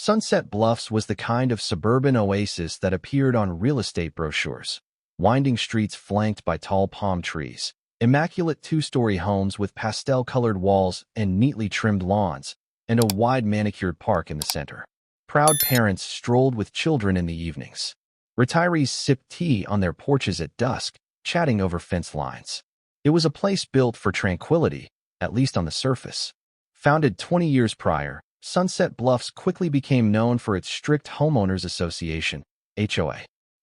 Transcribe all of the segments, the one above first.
Sunset Bluffs was the kind of suburban oasis that appeared on real estate brochures. Winding streets flanked by tall palm trees, immaculate two-story homes with pastel-colored walls and neatly trimmed lawns, and a wide manicured park in the center. Proud parents strolled with children in the evenings. Retirees sipped tea on their porches at dusk, chatting over fence lines. It was a place built for tranquility, at least on the surface. Founded 20 years prior, Sunset Bluffs quickly became known for its strict homeowners association, HOA.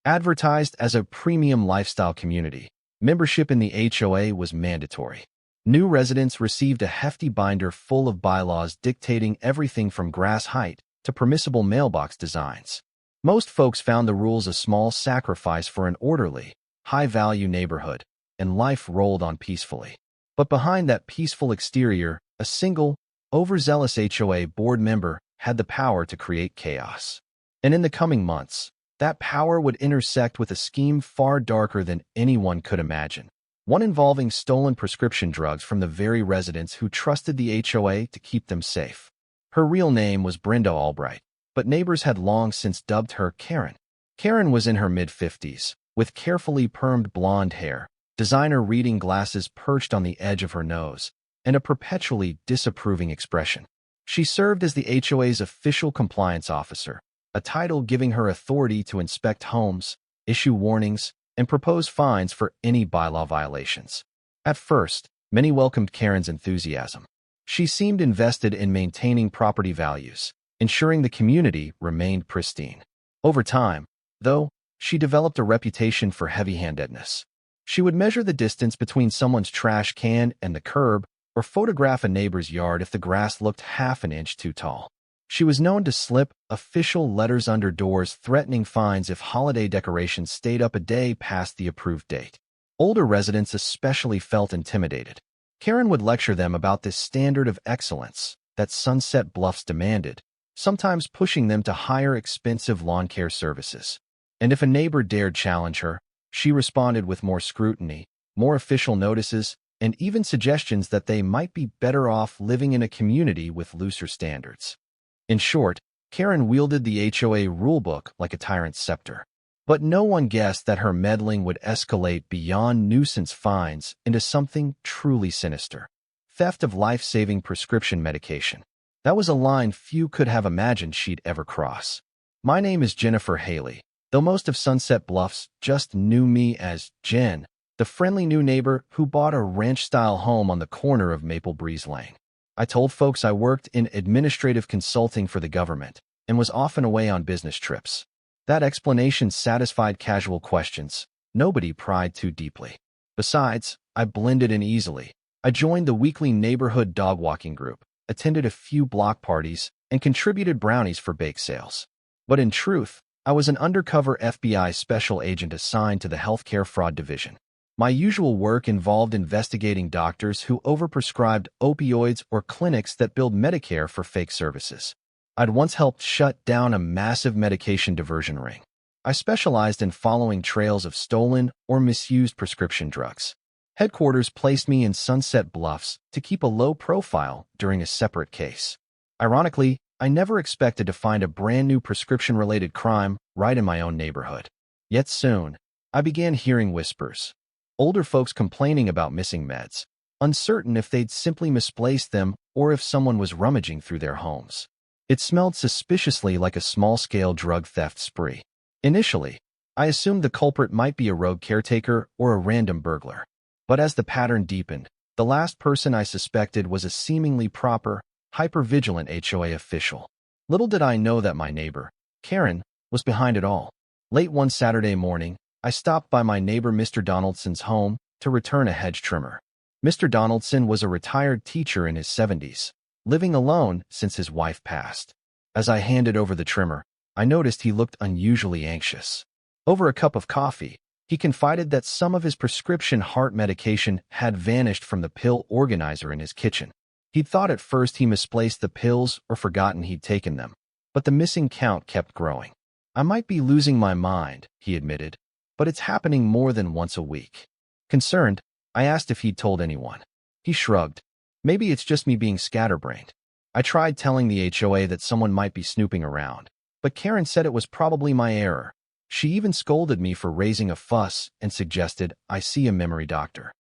Advertised as a premium lifestyle community, membership in the HOA was mandatory. New residents received a hefty binder full of bylaws dictating everything from grass height to permissible mailbox designs. Most folks found the rules a small sacrifice for an orderly, high-value neighborhood, and life rolled on peacefully. But behind that peaceful exterior, a single, overzealous HOA board member had the power to create chaos. And in the coming months, that power would intersect with a scheme far darker than anyone could imagine. One involving stolen prescription drugs from the very residents who trusted the HOA to keep them safe. Her real name was Brenda Albright, but neighbors had long since dubbed her Karen. Karen was in her mid-50s, with carefully permed blonde hair, designer reading glasses perched on the edge of her nose, and a perpetually disapproving expression. She served as the HOA's official compliance officer, a title giving her authority to inspect homes, issue warnings, and propose fines for any bylaw violations. At first, many welcomed Karen's enthusiasm. She seemed invested in maintaining property values, ensuring the community remained pristine. Over time, though, she developed a reputation for heavy-handedness. She would measure the distance between someone's trash can and the curb, or photograph a neighbor's yard if the grass looked half an inch too tall. She was known to slip official letters under doors threatening fines if holiday decorations stayed up a day past the approved date. Older residents especially felt intimidated. Karen would lecture them about this standard of excellence that Sunset Bluffs demanded, sometimes pushing them to hire expensive lawn care services. And if a neighbor dared challenge her, she responded with more scrutiny, more official notices, and even suggestions that they might be better off living in a community with looser standards. In short, Karen wielded the HOA rulebook like a tyrant's scepter. But no one guessed that her meddling would escalate beyond nuisance fines into something truly sinister. Theft of life-saving prescription medication. That was a line few could have imagined she'd ever cross. My name is Jennifer Haley, though most of Sunset Bluffs just knew me as Jen, the friendly new neighbor who bought a ranch-style home on the corner of Maple Breeze Lane. I told folks I worked in administrative consulting for the government and was often away on business trips. That explanation satisfied casual questions. Nobody pried too deeply. Besides, I blended in easily. I joined the weekly neighborhood dog walking group, attended a few block parties, and contributed brownies for bake sales. But in truth, I was an undercover FBI special agent assigned to the Healthcare Fraud Division. My usual work involved investigating doctors who overprescribed opioids or clinics that billed Medicare for fake services. I'd once helped shut down a massive medication diversion ring. I specialized in following trails of stolen or misused prescription drugs. Headquarters placed me in Sunset Bluffs to keep a low profile during a separate case. Ironically, I never expected to find a brand new prescription-related crime right in my own neighborhood. Yet soon, I began hearing whispers. Older folks complaining about missing meds, uncertain if they'd simply misplaced them or if someone was rummaging through their homes. It smelled suspiciously like a small-scale drug theft spree. Initially, I assumed the culprit might be a rogue caretaker or a random burglar. But as the pattern deepened, the last person I suspected was a seemingly proper, hyper-vigilant HOA official. Little did I know that my neighbor, Karen, was behind it all. Late one Saturday morning, I stopped by my neighbor Mr. Donaldson's home to return a hedge trimmer. Mr. Donaldson was a retired teacher in his 70s, living alone since his wife passed. As I handed over the trimmer, I noticed he looked unusually anxious. Over a cup of coffee, he confided that some of his prescription heart medication had vanished from the pill organizer in his kitchen. He'd thought at first he misplaced the pills or forgotten he'd taken them, but the missing count kept growing. I might be losing my mind, he admitted, but it's happening more than once a week. Concerned, I asked if he'd told anyone. He shrugged. Maybe it's just me being scatterbrained. I tried telling the HOA that someone might be snooping around, but Karen said it was probably my error. She even scolded me for raising a fuss and suggested I see a memory doctor.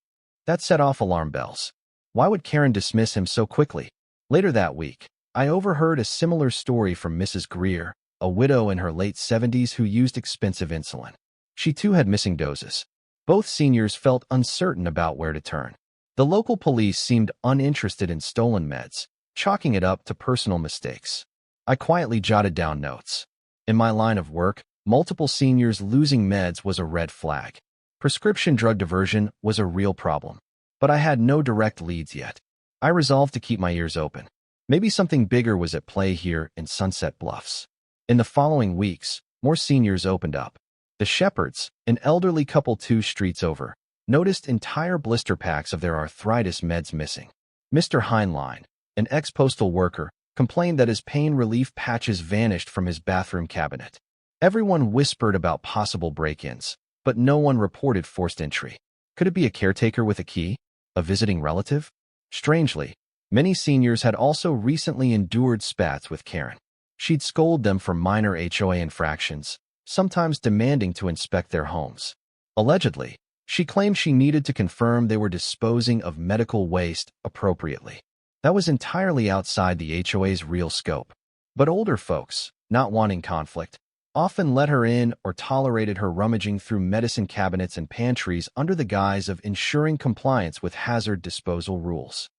That set off alarm bells. Why would Karen dismiss him so quickly? Later that week, I overheard a similar story from Mrs. Greer, a widow in her late 70s who used expensive insulin. She too had missing doses. Both seniors felt uncertain about where to turn. The local police seemed uninterested in stolen meds, chalking it up to personal mistakes. I quietly jotted down notes. In my line of work, multiple seniors losing meds was a red flag. Prescription drug diversion was a real problem. But I had no direct leads yet. I resolved to keep my ears open. Maybe something bigger was at play here in Sunset Bluffs. In the following weeks, more seniors opened up. The Shepherds, an elderly couple 2 streets over, noticed entire blister packs of their arthritis meds missing. Mr. Heinlein, an ex-postal worker, complained that his pain relief patches vanished from his bathroom cabinet. Everyone whispered about possible break-ins, but no one reported forced entry. Could it be a caretaker with a key? A visiting relative? Strangely, many seniors had also recently endured spats with Karen. She'd scold them for minor HOA infractions, sometimes demanding to inspect their homes. Allegedly, she claimed she needed to confirm they were disposing of medical waste appropriately. That was entirely outside the HOA's real scope. But older folks, not wanting conflict, often let her in or tolerated her rummaging through medicine cabinets and pantries under the guise of ensuring compliance with hazard disposal rules.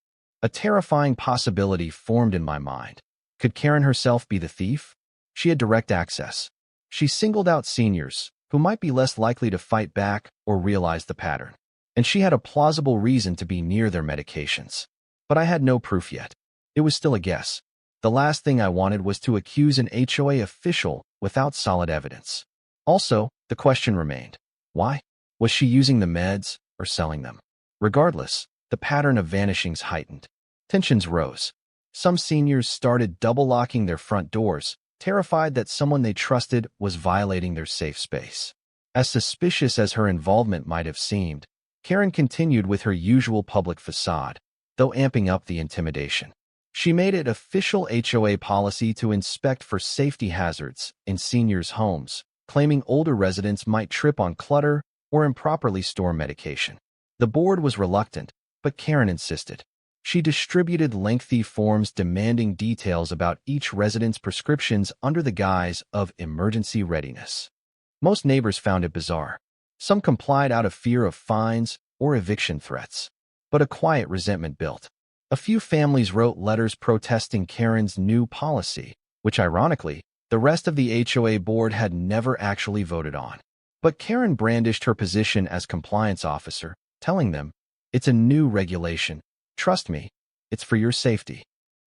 A terrifying possibility formed in my mind. Could Karen herself be the thief? She had direct access. She singled out seniors, who might be less likely to fight back or realize the pattern. And she had a plausible reason to be near their medications. But I had no proof yet. It was still a guess. The last thing I wanted was to accuse an HOA official without solid evidence. Also, the question remained. Why? Was she using the meds or selling them? Regardless, the pattern of vanishings heightened. Tensions rose. Some seniors started double-locking their front doors, terrified that someone they trusted was violating their safe space. As suspicious as her involvement might have seemed, Karen continued with her usual public facade, though amping up the intimidation. She made it official HOA policy to inspect for safety hazards in seniors' homes, claiming older residents might trip on clutter or improperly store medication. The board was reluctant, but Karen insisted. She distributed lengthy forms demanding details about each resident's prescriptions under the guise of emergency readiness. Most neighbors found it bizarre. Some complied out of fear of fines or eviction threats. But a quiet resentment built. A few families wrote letters protesting Karen's new policy, which ironically, the rest of the HOA board had never actually voted on. But Karen brandished her position as compliance officer, telling them, "It's a new regulation. Trust me, it's for your safety."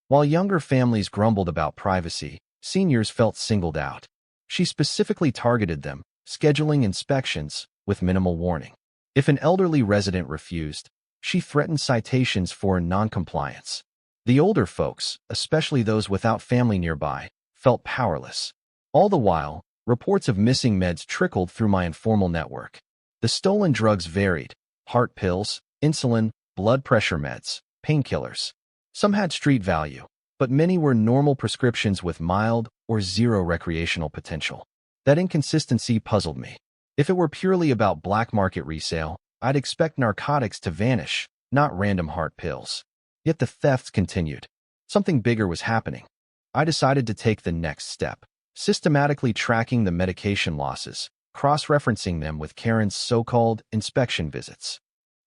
While younger families grumbled about privacy, seniors felt singled out. She specifically targeted them, scheduling inspections with minimal warning. If an elderly resident refused, she threatened citations for noncompliance. The older folks, especially those without family nearby, felt powerless. All the while, reports of missing meds trickled through my informal network. The stolen drugs varied: heart pills, insulin, blood pressure meds, painkillers. Some had street value, but many were normal prescriptions with mild or zero recreational potential. That inconsistency puzzled me. If it were purely about black market resale, I'd expect narcotics to vanish, not random heart pills. Yet the thefts continued. Something bigger was happening. I decided to take the next step, systematically tracking the medication losses, cross-referencing them with Karen's so-called inspection visits.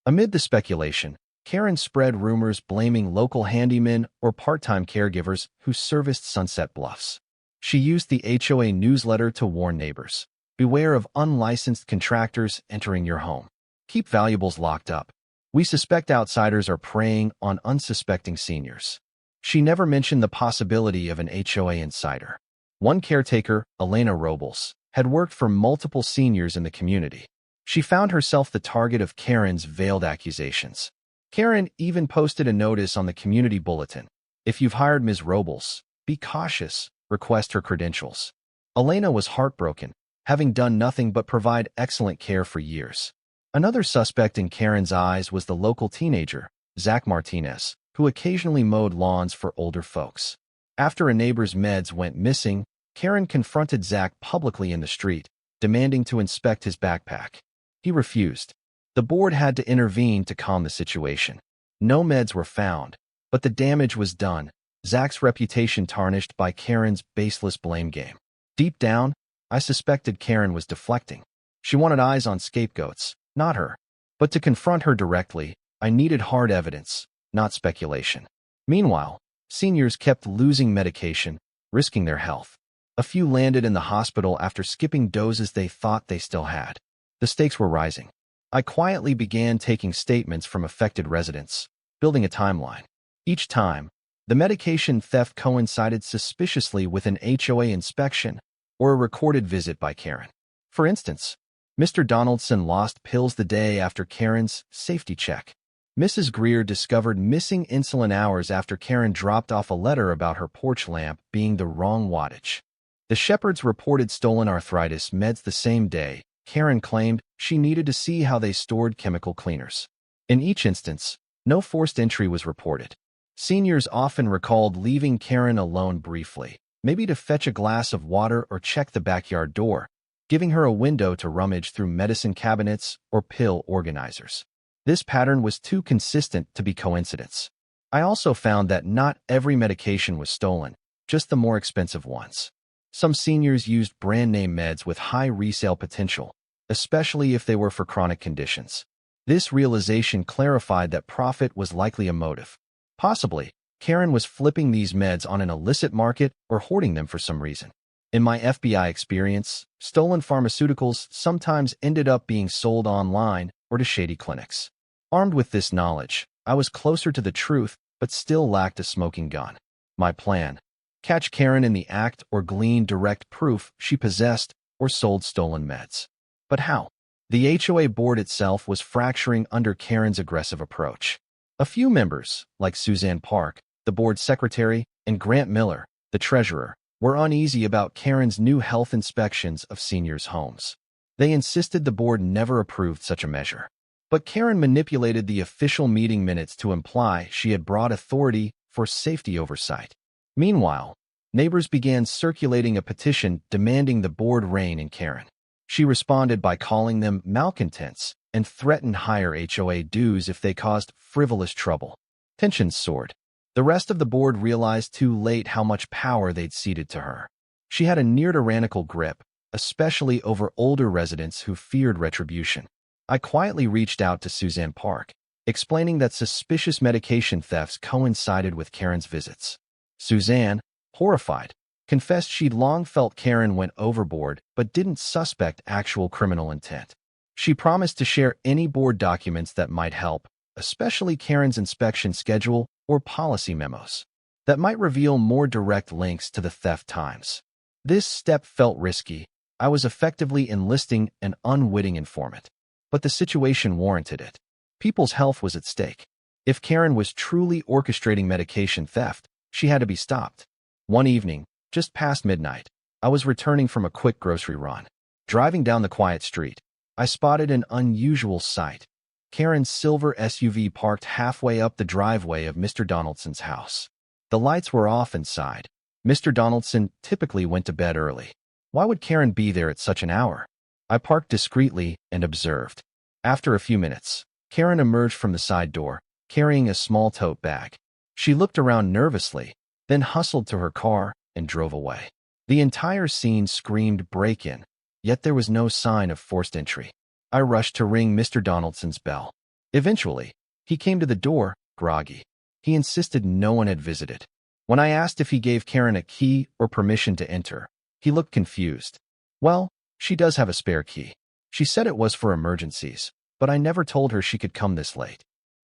Amid the speculation, Karen spread rumors blaming local handymen or part-time caregivers who serviced Sunset Bluffs. She used the HOA newsletter to warn neighbors. Beware of unlicensed contractors entering your home. Keep valuables locked up. We suspect outsiders are preying on unsuspecting seniors. She never mentioned the possibility of an HOA insider. One caretaker, Elena Robles, had worked for multiple seniors in the community. She found herself the target of Karen's veiled accusations. Karen even posted a notice on the community bulletin. "If you've hired Ms. Robles, be cautious, request her credentials." Elena was heartbroken, having done nothing but provide excellent care for years. Another suspect in Karen's eyes was the local teenager, Zach Martinez, who occasionally mowed lawns for older folks. After a neighbor's meds went missing, Karen confronted Zach publicly in the street, demanding to inspect his backpack. He refused. The board had to intervene to calm the situation. No meds were found, but the damage was done, Zach's reputation tarnished by Karen's baseless blame game. Deep down, I suspected Karen was deflecting. She wanted eyes on scapegoats, not her. But to confront her directly, I needed hard evidence, not speculation. Meanwhile, seniors kept losing medication, risking their health. A few landed in the hospital after skipping doses they thought they still had. The stakes were rising. I quietly began taking statements from affected residents, building a timeline. Each time, the medication theft coincided suspiciously with an HOA inspection or a recorded visit by Karen. For instance, Mr. Donaldson lost pills the day after Karen's safety check. Mrs. Greer discovered missing insulin hours after Karen dropped off a letter about her porch lamp being the wrong wattage. The Shepherds reported stolen arthritis meds the same day. Karen claimed she needed to see how they stored chemical cleaners. In each instance, no forced entry was reported. Seniors often recalled leaving Karen alone briefly, maybe to fetch a glass of water or check the backyard door, giving her a window to rummage through medicine cabinets or pill organizers. This pattern was too consistent to be coincidence. I also found that not every medication was stolen, just the more expensive ones. Some seniors used brand-name meds with high resale potential, especially if they were for chronic conditions. This realization clarified that profit was likely a motive. Possibly, Karen was flipping these meds on an illicit market or hoarding them for some reason. In my FBI experience, stolen pharmaceuticals sometimes ended up being sold online or to shady clinics. Armed with this knowledge, I was closer to the truth but still lacked a smoking gun. My plan: catch Karen in the act or glean direct proof she possessed or sold stolen meds. But how? The HOA board itself was fracturing under Karen's aggressive approach. A few members, like Suzanne Park, the board secretary, and Grant Miller, the treasurer, were uneasy about Karen's new health inspections of seniors' homes. They insisted the board never approved such a measure. But Karen manipulated the official meeting minutes to imply she had brought authority for safety oversight. Meanwhile, neighbors began circulating a petition demanding the board rein in Karen. She responded by calling them malcontents and threatened higher HOA dues if they caused frivolous trouble. Tensions soared. The rest of the board realized too late how much power they'd ceded to her. She had a near-tyrannical grip, especially over older residents who feared retribution. I quietly reached out to Suzanne Park, explaining that suspicious medication thefts coincided with Karen's visits. Suzanne, horrified, confessed she'd long felt Karen went overboard but didn't suspect actual criminal intent. She promised to share any board documents that might help, especially Karen's inspection schedule or policy memos, that might reveal more direct links to the theft times. This step felt risky. I was effectively enlisting an unwitting informant. But the situation warranted it. People's health was at stake. If Karen was truly orchestrating medication theft, she had to be stopped. One evening, just past midnight, I was returning from a quick grocery run. Driving down the quiet street, I spotted an unusual sight. Karen's silver SUV parked halfway up the driveway of Mr. Donaldson's house. The lights were off inside. Mr. Donaldson typically went to bed early. Why would Karen be there at such an hour? I parked discreetly and observed. After a few minutes, Karen emerged from the side door, carrying a small tote bag. She looked around nervously, then hustled to her car and drove away. The entire scene screamed break-in, yet there was no sign of forced entry. I rushed to ring Mr. Donaldson's bell. Eventually, he came to the door, groggy. He insisted no one had visited. When I asked if he gave Karen a key or permission to enter, he looked confused. Well, she does have a spare key. She said it was for emergencies, but I never told her she could come this late.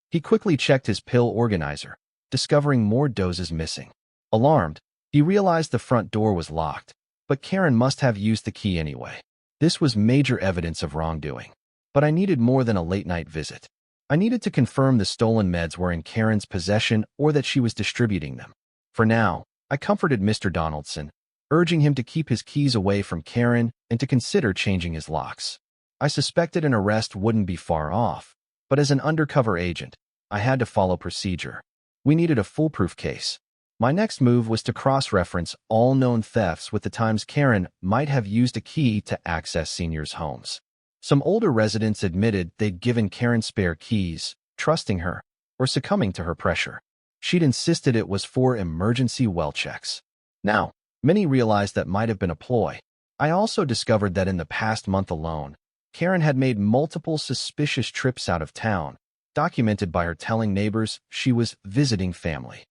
He quickly checked his pill organizer, discovering more doses missing. Alarmed, he realized the front door was locked, but Karen must have used the key anyway. This was major evidence of wrongdoing. But I needed more than a late-night visit. I needed to confirm the stolen meds were in Karen's possession or that she was distributing them. For now, I comforted Mr. Donaldson, urging him to keep his keys away from Karen and to consider changing his locks. I suspected an arrest wouldn't be far off, but as an undercover agent, I had to follow procedure. We needed a foolproof case. My next move was to cross-reference all known thefts with the times Karen might have used a key to access seniors' homes. Some older residents admitted they'd given Karen spare keys, trusting her, or succumbing to her pressure. She'd insisted it was for emergency well checks. Now, many realized that might have been a ploy. I also discovered that in the past month alone, Karen had made multiple suspicious trips out of town, documented by her telling neighbors she was visiting family.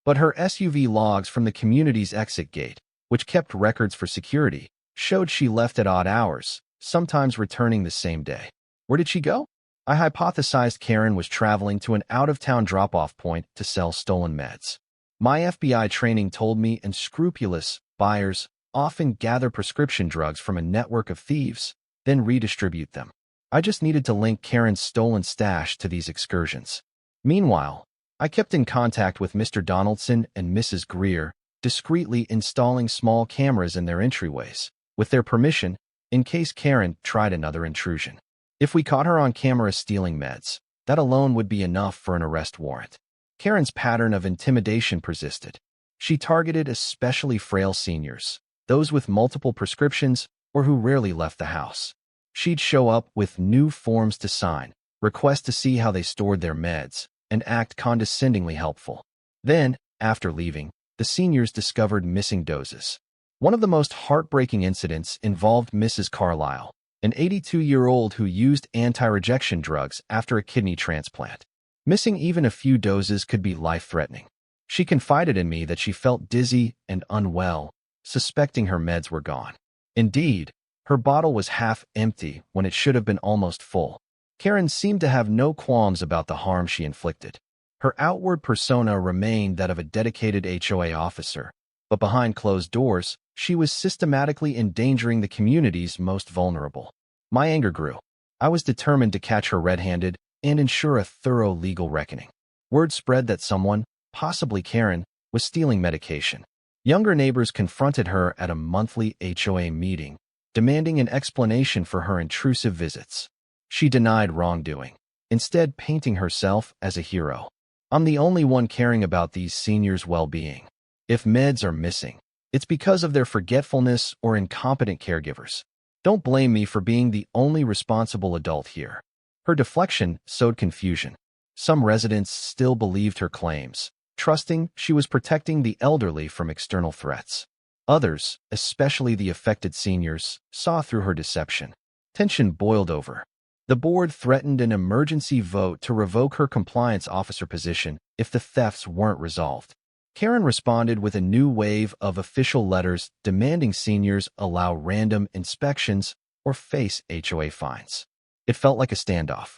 But her SUV logs from the community's exit gate, which kept records for security, showed she left at odd hours, sometimes returning the same day. Where did she go? I hypothesized Karen was traveling to an out-of-town drop-off point to sell stolen meds. My FBI training told me unscrupulous buyers often gather prescription drugs from a network of thieves, then redistribute them. I just needed to link Karen's stolen stash to these excursions. Meanwhile, I kept in contact with Mr. Donaldson and Mrs. Greer, discreetly installing small cameras in their entryways, with their permission, in case Karen tried another intrusion. If we caught her on camera stealing meds, that alone would be enough for an arrest warrant. Karen's pattern of intimidation persisted. She targeted especially frail seniors, those with multiple prescriptions or who rarely left the house. She'd show up with new forms to sign, request to see how they stored their meds, and act condescendingly helpful. Then, after leaving, the seniors discovered missing doses. One of the most heartbreaking incidents involved Mrs. Carlisle, an 82-year-old who used anti-rejection drugs after a kidney transplant. Missing even a few doses could be life-threatening. She confided in me that she felt dizzy and unwell, suspecting her meds were gone. Indeed, her bottle was half empty when it should have been almost full. Karen seemed to have no qualms about the harm she inflicted. Her outward persona remained that of a dedicated HOA officer, but behind closed doors, she was systematically endangering the community's most vulnerable. My anger grew. I was determined to catch her red-handed and ensure a thorough legal reckoning. Word spread that someone, possibly Karen, was stealing medication. Younger neighbors confronted her at a monthly HOA meeting, demanding an explanation for her intrusive visits. She denied wrongdoing, instead painting herself as a hero. I'm the only one caring about these seniors' well-being. If meds are missing, it's because of their forgetfulness or incompetent caregivers. Don't blame me for being the only responsible adult here. Her deflection sowed confusion. Some residents still believed her claims, trusting she was protecting the elderly from external threats. Others, especially the affected seniors, saw through her deception. Tension boiled over. The board threatened an emergency vote to revoke her compliance officer position if the thefts weren't resolved. Karen responded with a new wave of official letters demanding seniors allow random inspections or face HOA fines. It felt like a standoff.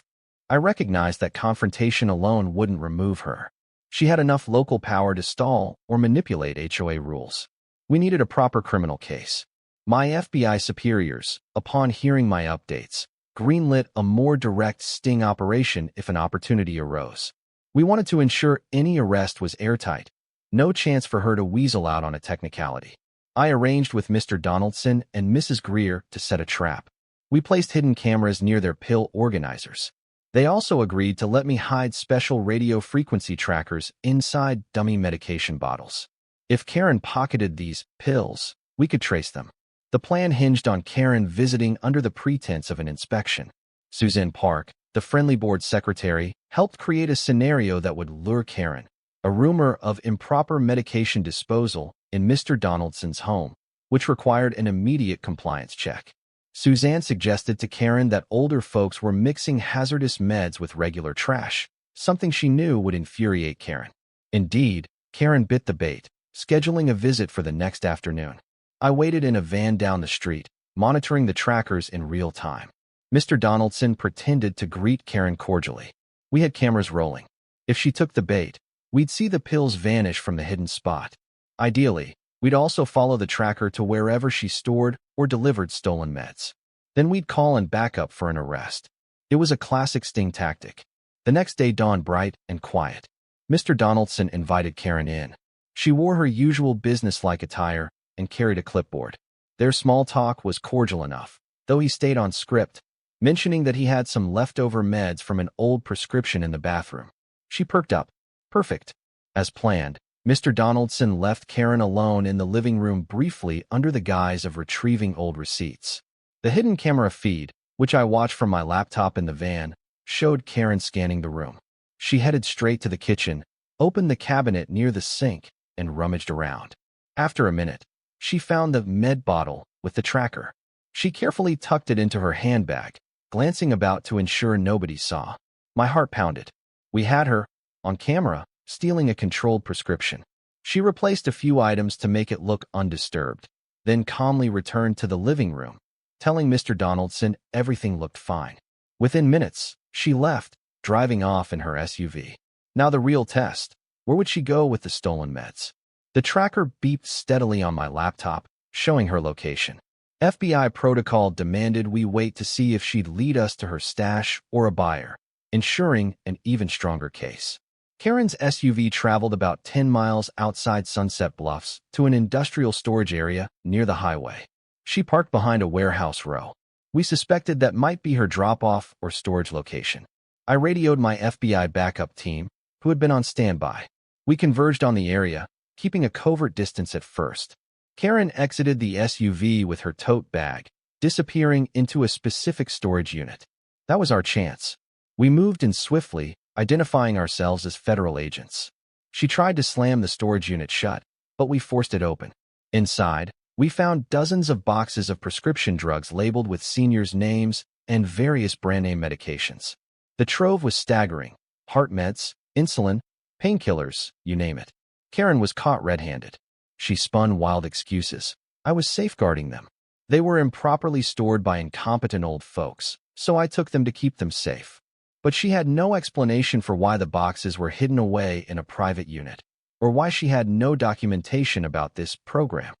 I recognized that confrontation alone wouldn't remove her. She had enough local power to stall or manipulate HOA rules. We needed a proper criminal case. My FBI superiors, upon hearing my updates, greenlit a more direct sting operation if an opportunity arose. We wanted to ensure any arrest was airtight. No chance for her to weasel out on a technicality. I arranged with Mr. Donaldson and Mrs. Greer to set a trap. We placed hidden cameras near their pill organizers. They also agreed to let me hide special radio frequency trackers inside dummy medication bottles. If Karen pocketed these pills, we could trace them. The plan hinged on Karen visiting under the pretense of an inspection. Suzanne Park, the friendly board secretary, helped create a scenario that would lure Karen. A rumor of improper medication disposal in Mr. Donaldson's home, which required an immediate compliance check. Suzanne suggested to Karen that older folks were mixing hazardous meds with regular trash, something she knew would infuriate Karen. Indeed, Karen bit the bait, scheduling a visit for the next afternoon. I waited in a van down the street, monitoring the trackers in real time. Mr. Donaldson pretended to greet Karen cordially. We had cameras rolling. If she took the bait, we'd see the pills vanish from the hidden spot. Ideally, we'd also follow the tracker to wherever she stored or delivered stolen meds. Then we'd call in backup for an arrest. It was a classic sting tactic. The next day dawned bright and quiet. Mr. Donaldson invited Karen in. She wore her usual businesslike attire and carried a clipboard. Their small talk was cordial enough, though he stayed on script, mentioning that he had some leftover meds from an old prescription in the bathroom. She perked up. Perfect. As planned, Mr. Donaldson left Karen alone in the living room briefly under the guise of retrieving old receipts. The hidden camera feed, which I watched from my laptop in the van, showed Karen scanning the room. She headed straight to the kitchen, opened the cabinet near the sink, and rummaged around. After a minute, she found the med bottle with the tracker. She carefully tucked it into her handbag, glancing about to ensure nobody saw. My heart pounded. We had her, on camera, stealing a controlled prescription. She replaced a few items to make it look undisturbed, then calmly returned to the living room, telling Mr. Donaldson everything looked fine. Within minutes, she left, driving off in her SUV. Now the real test. Where would she go with the stolen meds? The tracker beeped steadily on my laptop, showing her location. FBI protocol demanded we wait to see if she'd lead us to her stash or a buyer, ensuring an even stronger case. Karen's SUV traveled about 10 miles outside Sunset Bluffs to an industrial storage area near the highway. She parked behind a warehouse row. We suspected that might be her drop-off or storage location. I radioed my FBI backup team, who had been on standby. We converged on the area, keeping a covert distance at first. Karen exited the SUV with her tote bag, disappearing into a specific storage unit. That was our chance. We moved in swiftly, identifying ourselves as federal agents. She tried to slam the storage unit shut, but we forced it open. Inside, we found dozens of boxes of prescription drugs labeled with seniors' names and various brand-name medications. The trove was staggering: heart meds, insulin, painkillers, you name it. Karen was caught red-handed. She spun wild excuses. I was safeguarding them. They were improperly stored by incompetent old folks, so I took them to keep them safe. But she had no explanation for why the boxes were hidden away in a private unit, or why she had no documentation about this program.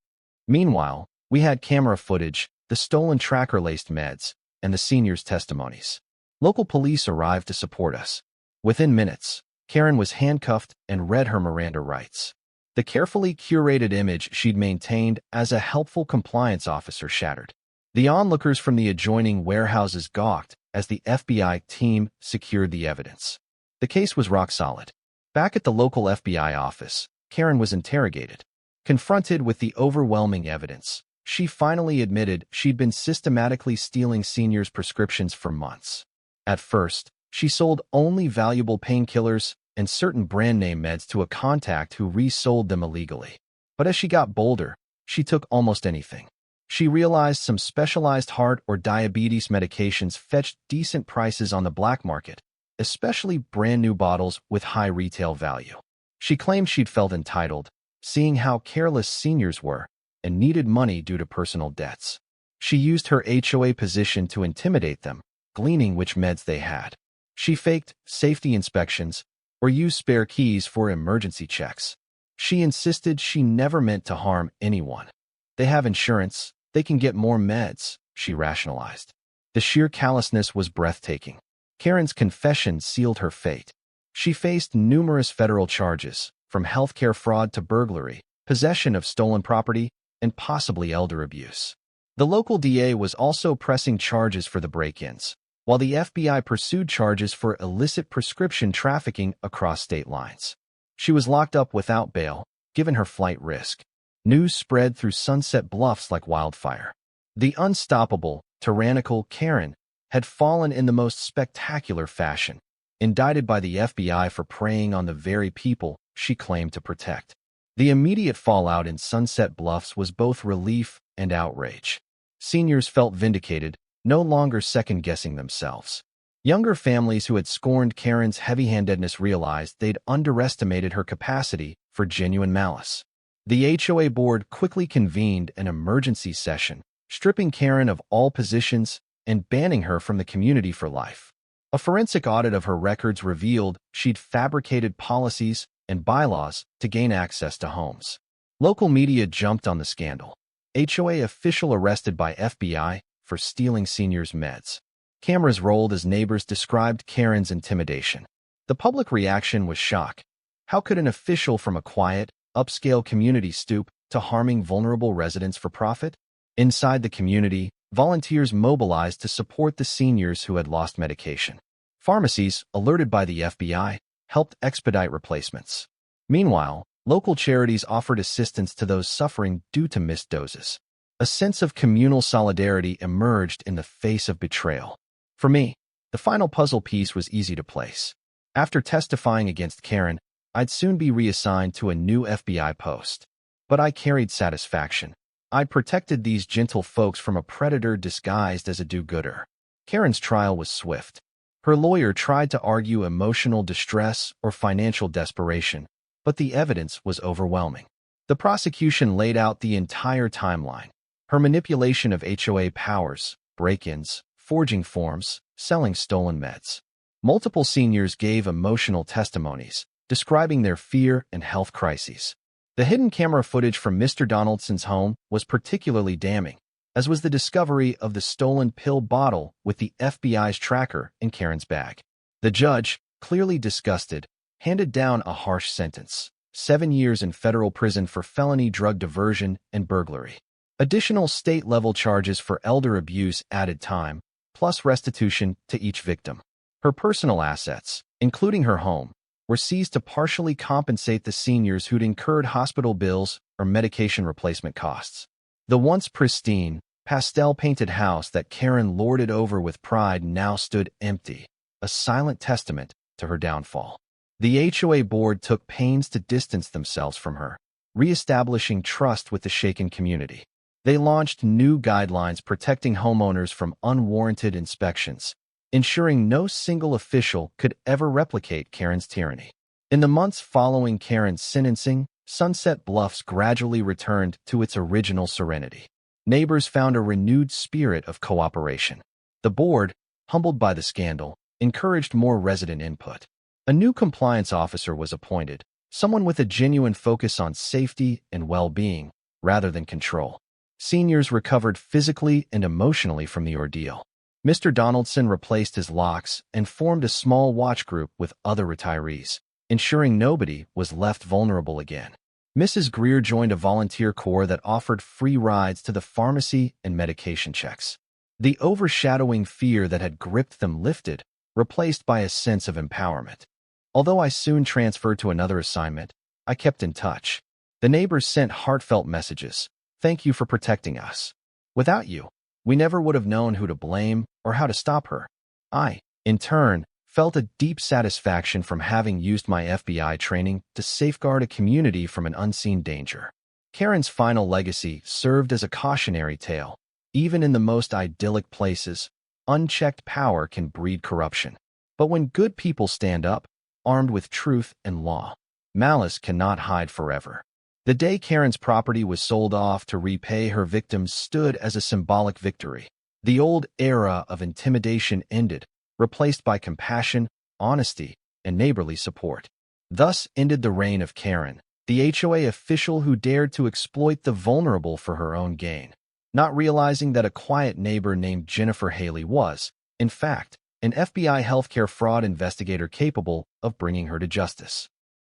Meanwhile, we had camera footage, the stolen tracker-laced meds, and the seniors' testimonies. Local police arrived to support us. Within minutes, Karen was handcuffed and read her Miranda rights. The carefully curated image she'd maintained as a helpful compliance officer shattered. The onlookers from the adjoining warehouses gawked as the FBI team secured the evidence. The case was rock solid. Back at the local FBI office, Karen was interrogated. Confronted with the overwhelming evidence, she finally admitted she'd been systematically stealing seniors' prescriptions for months. At first, she sold only valuable painkillers and certain brand-name meds to a contact who resold them illegally. But as she got bolder, she took almost anything. She realized some specialized heart or diabetes medications fetched decent prices on the black market, especially brand-new bottles with high retail value. She claimed she'd felt entitled, seeing how careless seniors were, and needed money due to personal debts. She used her HOA position to intimidate them, gleaning which meds they had. She faked safety inspections or used spare keys for emergency checks. She insisted she never meant to harm anyone. They have insurance, they can get more meds, she rationalized. The sheer callousness was breathtaking. Karen's confession sealed her fate. She faced numerous federal charges, from healthcare fraud to burglary, possession of stolen property, and possibly elder abuse. The local DA was also pressing charges for the break-ins, while the FBI pursued charges for illicit prescription trafficking across state lines. She was locked up without bail, given her flight risk. News spread through Sunset Bluffs like wildfire. The unstoppable, tyrannical Karen had fallen in the most spectacular fashion, indicted by the FBI for preying on the very people she claimed to protect. The immediate fallout in Sunset Bluffs was both relief and outrage. Seniors felt vindicated, no longer second-guessing themselves. Younger families who had scorned Karen's heavy-handedness realized they'd underestimated her capacity for genuine malice. The HOA board quickly convened an emergency session, stripping Karen of all positions and banning her from the community for life. A forensic audit of her records revealed she'd fabricated policies and bylaws to gain access to homes. Local media jumped on the scandal. HOA official arrested by FBI for stealing seniors' meds. Cameras rolled as neighbors described Karen's intimidation. The public reaction was shock. How could an official from a quiet, upscale community stoop to harming vulnerable residents for profit? Inside the community, volunteers mobilized to support the seniors who had lost medication. Pharmacies, alerted by the FBI, helped expedite replacements. Meanwhile, local charities offered assistance to those suffering due to missed doses. A sense of communal solidarity emerged in the face of betrayal. For me, the final puzzle piece was easy to place. After testifying against Karen, I'd soon be reassigned to a new FBI post. But I carried satisfaction. I'd protected these gentle folks from a predator disguised as a do-gooder. Karen's trial was swift. Her lawyer tried to argue emotional distress or financial desperation, but the evidence was overwhelming. The prosecution laid out the entire timeline. Her manipulation of HOA powers, break-ins, forging forms, selling stolen meds. Multiple seniors gave emotional testimonies, describing their fear and health crises. The hidden camera footage from Mr. Donaldson's home was particularly damning, as was the discovery of the stolen pill bottle with the FBI's tracker in Karen's bag. The judge, clearly disgusted, handed down a harsh sentence: 7 years in federal prison for felony drug diversion and burglary. Additional state-level charges for elder abuse added time, plus restitution to each victim. Her personal assets, including her home, were seized to partially compensate the seniors who'd incurred hospital bills or medication replacement costs. The once pristine, pastel-painted house that Karen lorded over with pride now stood empty, a silent testament to her downfall. The HOA board took pains to distance themselves from her, reestablishing trust with the shaken community. They launched new guidelines protecting homeowners from unwarranted inspections, ensuring no single official could ever replicate Karen's tyranny. In the months following Karen's sentencing, Sunset Bluffs gradually returned to its original serenity. Neighbors found a renewed spirit of cooperation. The board, humbled by the scandal, encouraged more resident input. A new compliance officer was appointed, someone with a genuine focus on safety and well-being, rather than control. Seniors recovered physically and emotionally from the ordeal. Mr. Donaldson replaced his locks and formed a small watch group with other retirees, ensuring nobody was left vulnerable again. Mrs. Greer joined a volunteer corps that offered free rides to the pharmacy and medication checks. The overshadowing fear that had gripped them lifted, replaced by a sense of empowerment. Although I soon transferred to another assignment, I kept in touch. The neighbors sent heartfelt messages. "Thank you for protecting us. Without you, we never would have known who to blame or how to stop her." I, in turn, felt a deep satisfaction from having used my FBI training to safeguard a community from an unseen danger. Karen's final legacy served as a cautionary tale. Even in the most idyllic places, unchecked power can breed corruption. But when good people stand up, armed with truth and law, malice cannot hide forever. The day Karen's property was sold off to repay her victims stood as a symbolic victory. The old era of intimidation ended, replaced by compassion, honesty, and neighborly support. Thus ended the reign of Karen, the HOA official who dared to exploit the vulnerable for her own gain, not realizing that a quiet neighbor named Jennifer Haley was, in fact, an FBI healthcare fraud investigator capable of bringing her to justice.